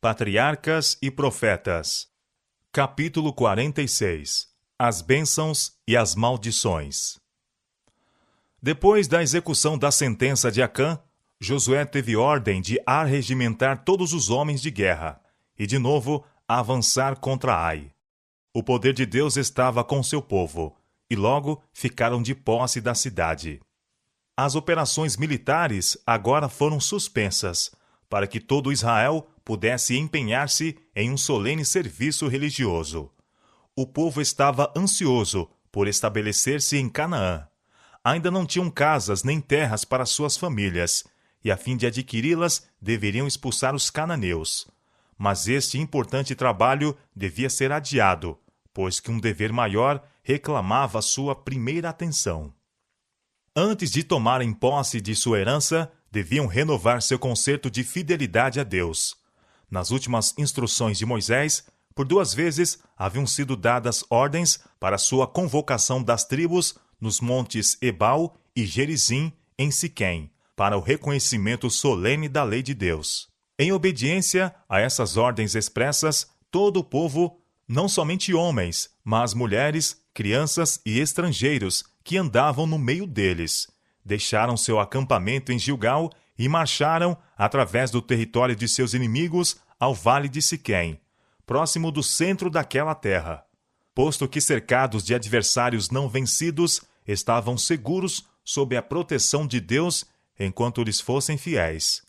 Patriarcas e Profetas. Capítulo 46. As bênçãos e as maldições. Depois da execução da sentença de Acã, Josué teve ordem de arregimentar todos os homens de guerra e, de novo, avançar contra Ai. O poder de Deus estava com seu povo, e logo ficaram de posse da cidade. As operações militares agora foram suspensas, para que todo Israel pudesse empenhar-se em um solene serviço religioso. O povo estava ansioso por estabelecer-se em Canaã. Ainda não tinham casas nem terras para suas famílias, e a fim de adquiri-las deveriam expulsar os cananeus. Mas este importante trabalho devia ser adiado, pois que um dever maior reclamava sua primeira atenção. Antes de tomarem posse de sua herança, deviam renovar seu concerto de fidelidade a Deus. Nas últimas instruções de Moisés, por 2 vezes haviam sido dadas ordens para sua convocação das tribos nos montes Ebal e Gerizim, em Siquém, para o reconhecimento solene da lei de Deus. Em obediência a essas ordens expressas, todo o povo, não somente homens, mas mulheres, crianças e estrangeiros que andavam no meio deles, deixaram seu acampamento em Gilgal e marcharam, através do território de seus inimigos, ao vale de Siquém, próximo do centro daquela terra. Posto que cercados de adversários não vencidos, estavam seguros sob a proteção de Deus enquanto lhes fossem fiéis.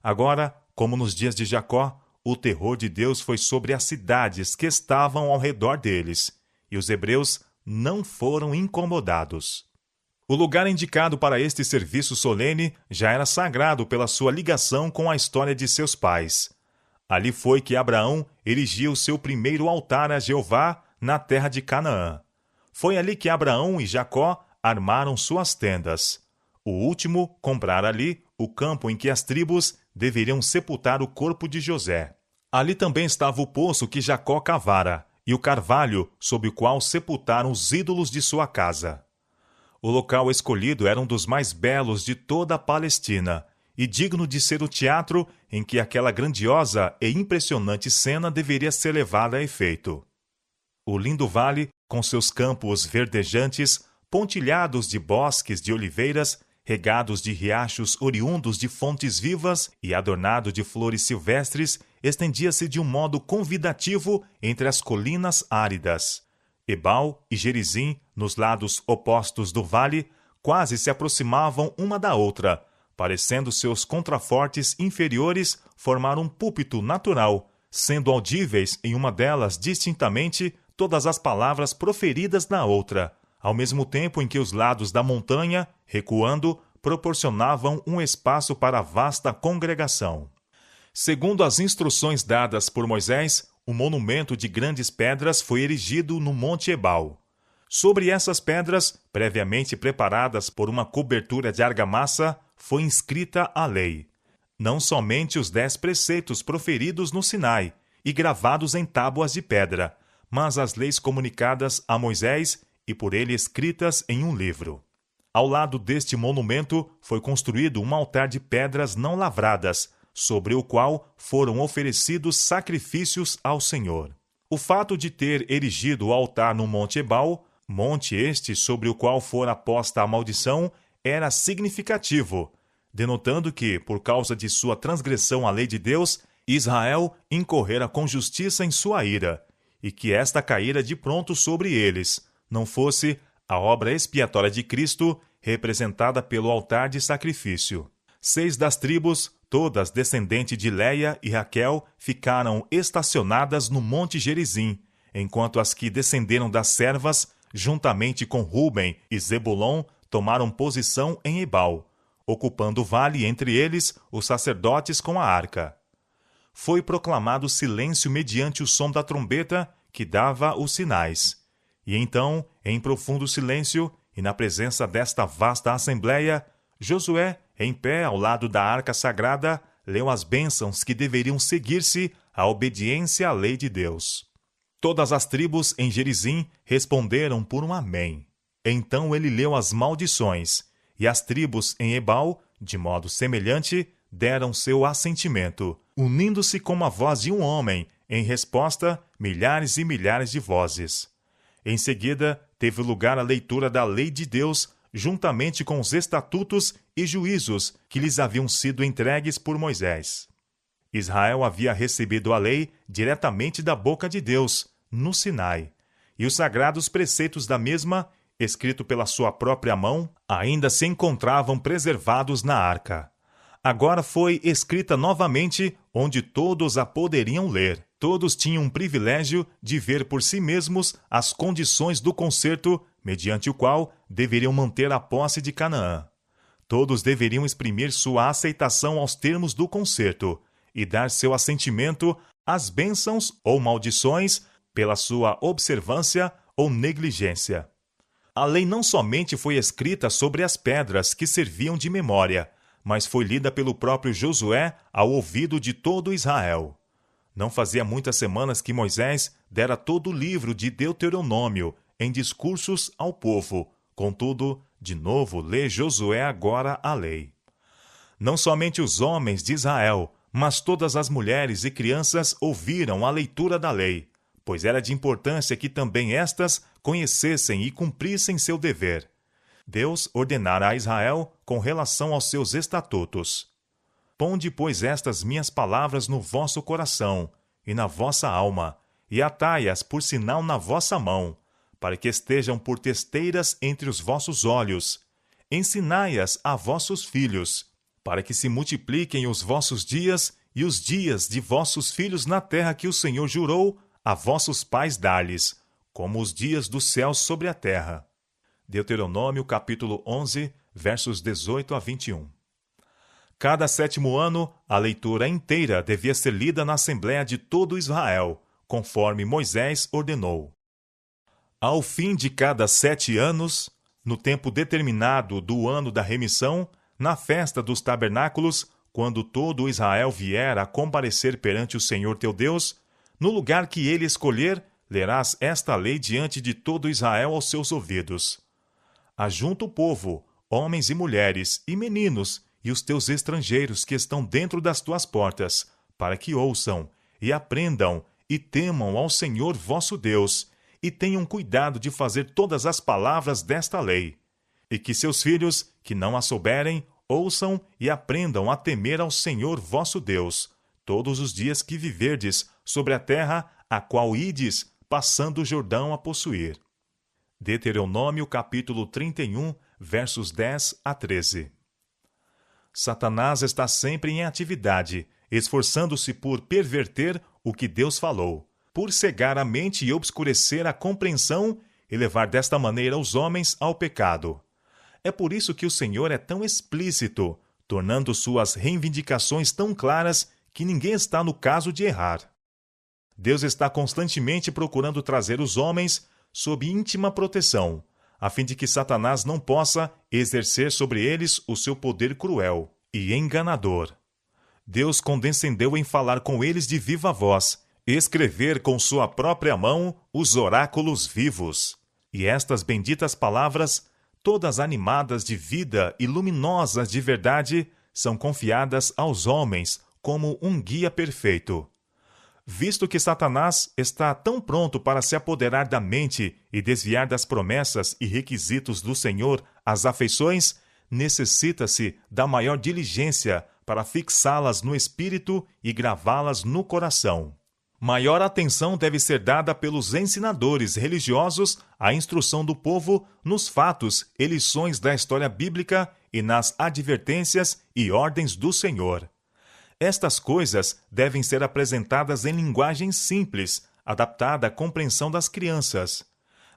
Agora, como nos dias de Jacó, o terror de Deus foi sobre as cidades que estavam ao redor deles, e os hebreus não foram incomodados. O lugar indicado para este serviço solene já era sagrado pela sua ligação com a história de seus pais. Ali foi que Abraão erigiu seu primeiro altar a Jeová na terra de Canaã. Foi ali que Abraão e Jacó armaram suas tendas. O último comprara ali o campo em que as tribos deveriam sepultar o corpo de José. Ali também estava o poço que Jacó cavara e o carvalho sob o qual sepultaram os ídolos de sua casa. O local escolhido era um dos mais belos de toda a Palestina e digno de ser o teatro em que aquela grandiosa e impressionante cena deveria ser levada a efeito. O lindo vale, com seus campos verdejantes, pontilhados de bosques de oliveiras, regados de riachos oriundos de fontes vivas e adornado de flores silvestres, estendia-se de um modo convidativo entre as colinas áridas. Ebal e Gerizim, nos lados opostos do vale, quase se aproximavam uma da outra, parecendo seus contrafortes inferiores formar um púlpito natural, sendo audíveis em uma delas distintamente todas as palavras proferidas na outra, ao mesmo tempo em que os lados da montanha, recuando, proporcionavam um espaço para a vasta congregação. Segundo as instruções dadas por Moisés, um monumento de grandes pedras foi erigido no Monte Ebal. Sobre essas pedras, previamente preparadas por uma cobertura de argamassa, foi inscrita a lei. Não somente os 10 preceitos proferidos no Sinai e gravados em tábuas de pedra, mas as leis comunicadas a Moisés e por ele escritas em um livro. Ao lado deste monumento foi construído um altar de pedras não lavradas, sobre o qual foram oferecidos sacrifícios ao Senhor. O fato de ter erigido o altar no Monte Ebal, monte este sobre o qual fora posta a maldição, era significativo, denotando que, por causa de sua transgressão à lei de Deus, Israel incorrera com justiça em sua ira, e que esta caíra de pronto sobre eles, não fosse a obra expiatória de Cristo, representada pelo altar de sacrifício. 6 das tribos, todas descendentes de Leia e Raquel, ficaram estacionadas no Monte Gerizim, enquanto as que descenderam das servas, juntamente com Ruben e Zebulon, tomaram posição em Ebal, ocupando o vale entre eles os sacerdotes com a arca. Foi proclamado silêncio mediante o som da trombeta que dava os sinais. E então, em profundo silêncio, e na presença desta vasta assembleia, Josué, em pé ao lado da arca sagrada, leu as bênçãos que deveriam seguir-se à obediência à lei de Deus. Todas as tribos em Gerizim responderam por um amém. Então ele leu as maldições, e as tribos em Ebal, de modo semelhante, deram seu assentimento, unindo-se com a voz de um homem, em resposta, milhares e milhares de vozes. Em seguida, teve lugar a leitura da lei de Deus, juntamente com os estatutos e juízos que lhes haviam sido entregues por Moisés. Israel havia recebido a lei diretamente da boca de Deus, no Sinai, e os sagrados preceitos da mesma, escrito pela sua própria mão, ainda se encontravam preservados na arca. Agora foi escrita novamente, onde todos a poderiam ler. Todos tinham o privilégio de ver por si mesmos as condições do concerto, mediante o qual deveriam manter a posse de Canaã. Todos deveriam exprimir sua aceitação aos termos do concerto e dar seu assentimento às bênçãos ou maldições pela sua observância ou negligência. A lei não somente foi escrita sobre as pedras que serviam de memória, mas foi lida pelo próprio Josué ao ouvido de todo Israel. Não fazia muitas semanas que Moisés dera todo o livro de Deuteronômio em discursos ao povo. Contudo, de novo lê Josué agora a lei. Não somente os homens de Israel, mas todas as mulheres e crianças ouviram a leitura da lei, pois era de importância que também estas conhecessem e cumprissem seu dever. Deus ordenara a Israel com relação aos seus estatutos. Ponde, pois, estas minhas palavras no vosso coração e na vossa alma, e atai-as por sinal na vossa mão, para que estejam por testeiras entre os vossos olhos. Ensinai-as a vossos filhos, para que se multipliquem os vossos dias e os dias de vossos filhos na terra que o Senhor jurou a vossos pais dar-lhes, como os dias dos céus sobre a terra. Deuteronômio capítulo 11, versos 18 a 21. Cada 7º ano, a leitura inteira devia ser lida na Assembleia de todo Israel, conforme Moisés ordenou. Ao fim de cada 7 anos, no tempo determinado do ano da remissão, na festa dos tabernáculos, quando todo Israel vier a comparecer perante o Senhor teu Deus, no lugar que ele escolher, lerás esta lei diante de todo Israel aos seus ouvidos. Ajunta o povo, homens e mulheres, e meninos, e os teus estrangeiros que estão dentro das tuas portas, para que ouçam, e aprendam, e temam ao Senhor vosso Deus, e tenham cuidado de fazer todas as palavras desta lei. E que seus filhos, que não a souberem, ouçam e aprendam a temer ao Senhor vosso Deus, todos os dias que viverdes sobre a terra a qual ides, passando o Jordão a possuir. Deuteronômio capítulo 31, versos 10 a 13. Satanás está sempre em atividade, esforçando-se por perverter o que Deus falou, por cegar a mente e obscurecer a compreensão e levar desta maneira os homens ao pecado. É por isso que o Senhor é tão explícito, tornando suas reivindicações tão claras que ninguém está no caso de errar. Deus está constantemente procurando trazer os homens sob íntima proteção, a fim de que Satanás não possa exercer sobre eles o seu poder cruel e enganador. Deus condescendeu em falar com eles de viva voz, e escrever com sua própria mão os oráculos vivos. E estas benditas palavras, todas animadas de vida e luminosas de verdade, são confiadas aos homens como um guia perfeito. Visto que Satanás está tão pronto para se apoderar da mente e desviar das promessas e requisitos do Senhor as afeições, necessita-se da maior diligência para fixá-las no espírito e gravá-las no coração. Maior atenção deve ser dada pelos ensinadores religiosos à instrução do povo nos fatos e lições da história bíblica e nas advertências e ordens do Senhor. Estas coisas devem ser apresentadas em linguagem simples, adaptada à compreensão das crianças.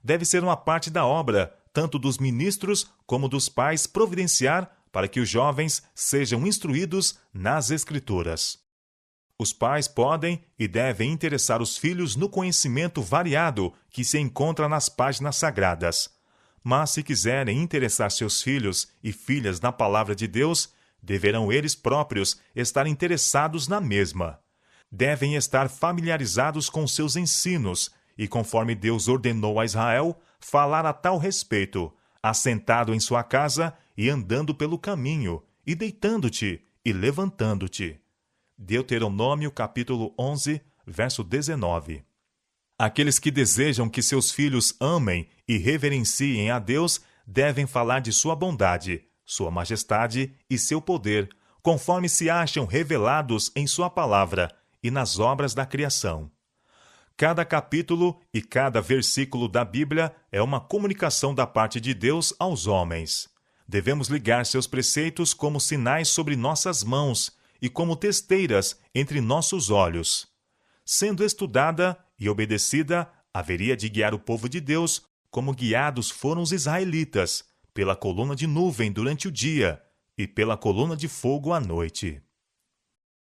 Deve ser uma parte da obra, tanto dos ministros como dos pais, providenciar para que os jovens sejam instruídos nas Escrituras. Os pais podem e devem interessar os filhos no conhecimento variado que se encontra nas páginas sagradas. Mas se quiserem interessar seus filhos e filhas na palavra de Deus, deverão eles próprios estar interessados na mesma. Devem estar familiarizados com seus ensinos e, conforme Deus ordenou a Israel, falar a tal respeito, assentado em sua casa e andando pelo caminho, e deitando-te, e levantando-te. Deuteronômio capítulo 11, verso 19. Aqueles que desejam que seus filhos amem e reverenciem a Deus devem falar de sua bondade, sua majestade e seu poder, conforme se acham revelados em sua palavra e nas obras da criação. Cada capítulo e cada versículo da Bíblia é uma comunicação da parte de Deus aos homens. Devemos ligar seus preceitos como sinais sobre nossas mãos e como testeiras entre nossos olhos. Sendo estudada e obedecida, haveria de guiar o povo de Deus como guiados foram os israelitas, pela coluna de nuvem durante o dia e pela coluna de fogo à noite.